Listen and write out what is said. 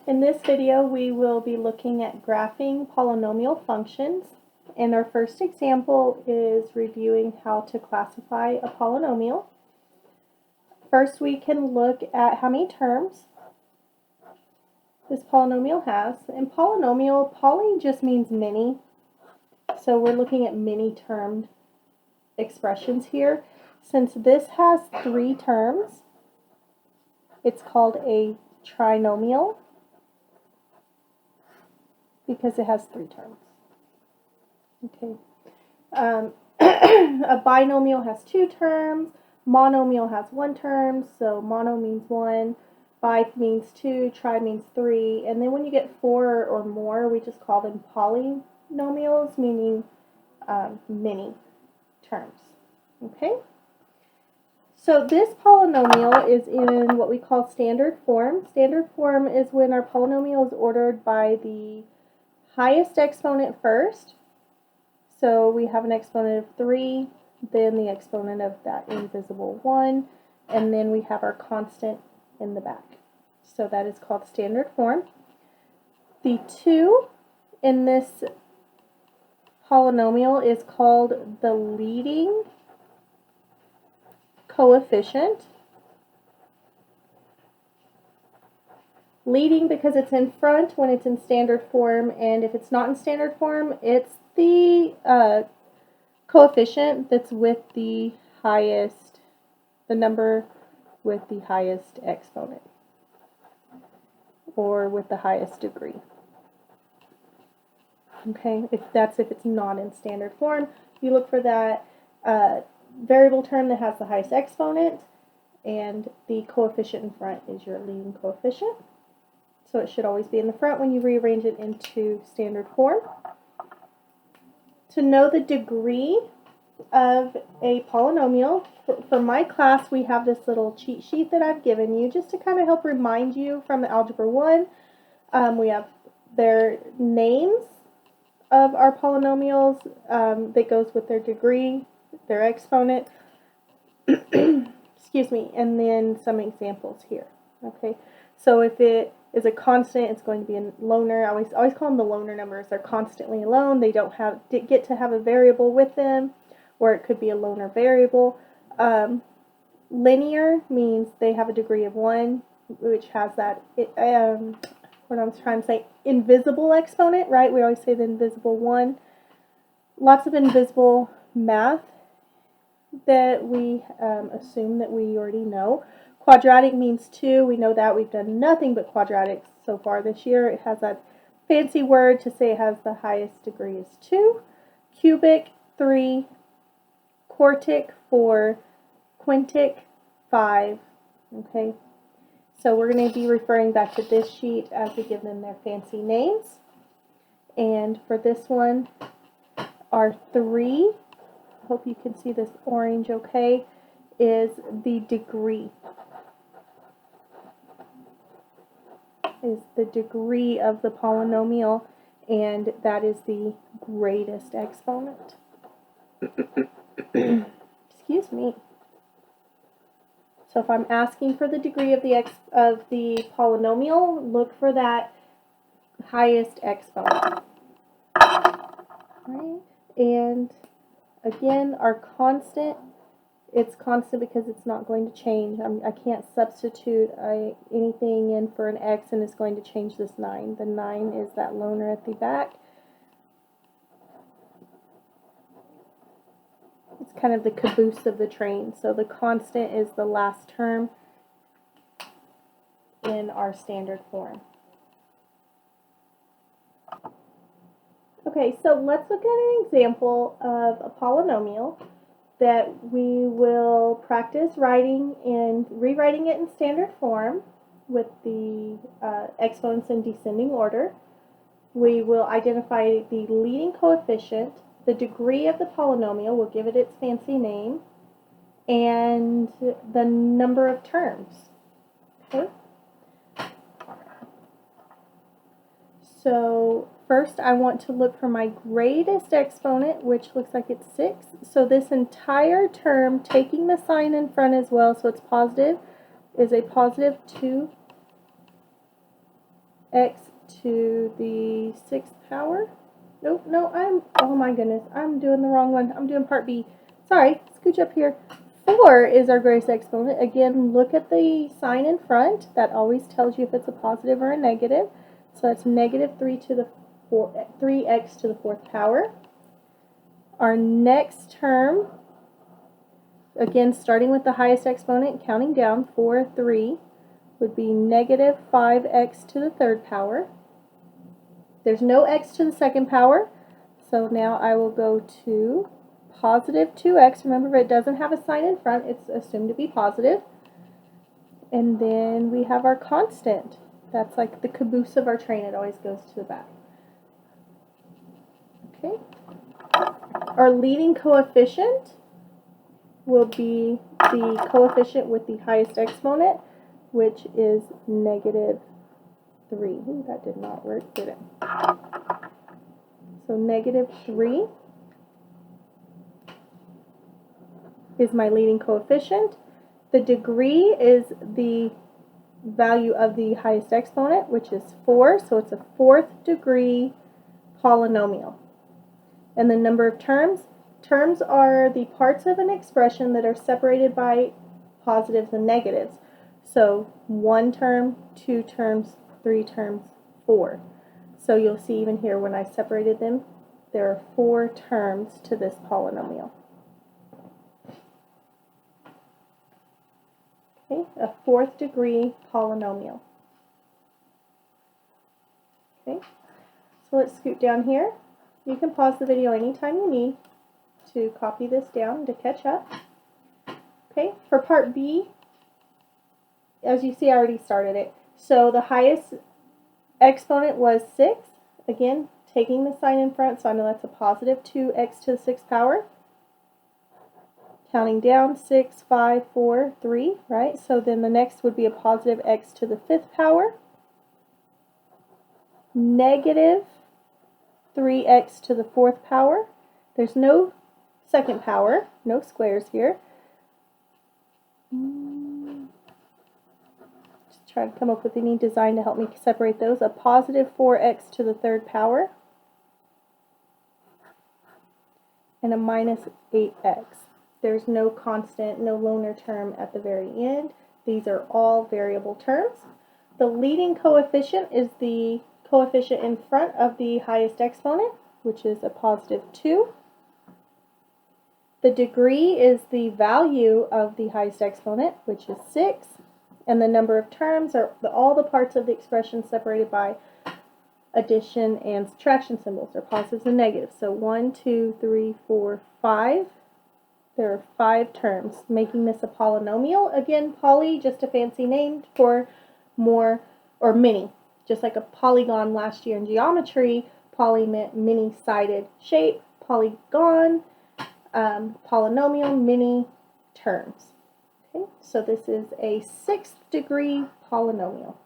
In this video, we will be looking at graphing polynomial functions, and our first example is reviewing how to classify a polynomial. First, we can look at how many terms this polynomial has. In polynomial, poly just means many, so we're looking at many-termed expressions here. Since this has 3 terms, it's called a trinomial because it has 3 terms. Okay. A binomial has 2 terms. Monomial has 1 term, so mono means 1, bi means 2, tri means 3, and then when you get 4 or more, we just call them polynomials, meaning many terms. Okay? So this polynomial is in what we call standard form. Standard form is when our polynomial is ordered by the highest exponent first. So we have an exponent of 3, then the exponent of that invisible 1, and then we have our constant in the back. So that is called standard form. The 2 in this polynomial is called the leading coefficient. Leading because it's in front when it's in standard form, and if it's not in standard form, it's the coefficient that's with the highest, the number with the highest exponent, or with the highest degree. Okay, if it's not in standard form, you look for that variable term that has the highest exponent, and the coefficient in front is your leading coefficient. So it should always be in the front when you rearrange it into standard form. To know the degree of a polynomial, for my class we have this little cheat sheet that I've given you just to kind of help remind you from Algebra 1. We have their names of our polynomials that goes with their degree, their exponent, excuse me, and then some examples here. Okay, so if it is a constant, it's going to be a loner. I always call them the loner numbers. They're constantly alone. They don't get to have a variable with them, or it could be a loner variable. Linear means they have a degree of 1, which has that, what I was trying to say, invisible exponent, right? We always say the invisible 1. Lots of invisible math that we assume that we already know. Quadratic means 2. We know that. We've done nothing but quadratics so far this year. It has that fancy word to say it has the highest degree is 2. Cubic, 3. Quartic, 4. Quintic, 5. Okay, so we're going to be referring back to this sheet as we give them their fancy names. And for this one, our 3, hope you can see this orange okay, is the degree. Is the degree of the polynomial, and that is the greatest exponent. Excuse me. So if I'm asking for the degree of the polynomial, look for that highest exponent. Right? And again, our constant, it's constant because it's not going to change. I can't substitute anything in for an x and it's going to change this 9. The 9 is that loner at the back. It's kind of the caboose of the train. So the constant is the last term in our standard form. Okay, so let's look at an example of a polynomial that we will practice writing and rewriting it in standard form with the exponents in descending order. We will identify the leading coefficient, the degree of the polynomial, we'll give it its fancy name, and the number of terms. Okay? So first I want to look for my greatest exponent, which looks like it's 6. So this entire term, taking the sign in front as well, so it's positive, is a positive 2 x to the 6th power. Nope, no, oh my goodness, I'm doing the wrong one. I'm doing part B. Sorry, scooch up here. 4 is our greatest exponent. Again, look at the sign in front. That always tells you if it's a positive or a negative. So that's negative 3x to the 4th power. Our next term, again, starting with the highest exponent, counting down, 4, 3, would be negative 5x to the 3rd power. There's no x to the 2nd power, so now I will go to positive 2x. Remember, it doesn't have a sign in front. It's assumed to be positive. And then we have our constant. That's like the caboose of our train. It always goes to the back. Okay. Our leading coefficient will be the coefficient with the highest exponent, which is negative 3. Ooh, that did not work, did it? So negative 3 is my leading coefficient. The degree is the value of the highest exponent, which is 4, so it's a 4th degree polynomial. And the number of terms. Terms are the parts of an expression that are separated by positives and negatives. So 1 term, 2 terms, 3 terms, 4. So you'll see even here when I separated them, there are 4 terms to this polynomial. Okay, a 4th degree polynomial. Okay, so let's scoot down here. You can pause the video anytime you need to copy this down to catch up. Okay, for part B, as you see, I already started it. So the highest exponent was 6. Again, taking the sign in front, so I know that's a positive 2x to the 6th power. Counting down, 6, 5, 4, 3, right? So then the next would be a positive x to the 5th power. Negative 3x to the 4th power. There's no 2nd power, no squares here. Just try to come up with any design to help me separate those. A positive 4x to the 3rd power. And a minus 8x. There's no constant, no loner term at the very end. These are all variable terms. The leading coefficient is the coefficient in front of the highest exponent, which is a positive 2. The degree is the value of the highest exponent, which is 6. And the number of terms are all the parts of the expression separated by addition and subtraction symbols. They're positives and negatives. So 1, 2, 3, 4, 5. There are 5 terms, making this a polynomial. Again, poly, just a fancy name for more, or many. Just like a polygon last year in geometry, poly meant many-sided shape, polygon, polynomial, many terms. Okay, so this is a 6th degree polynomial.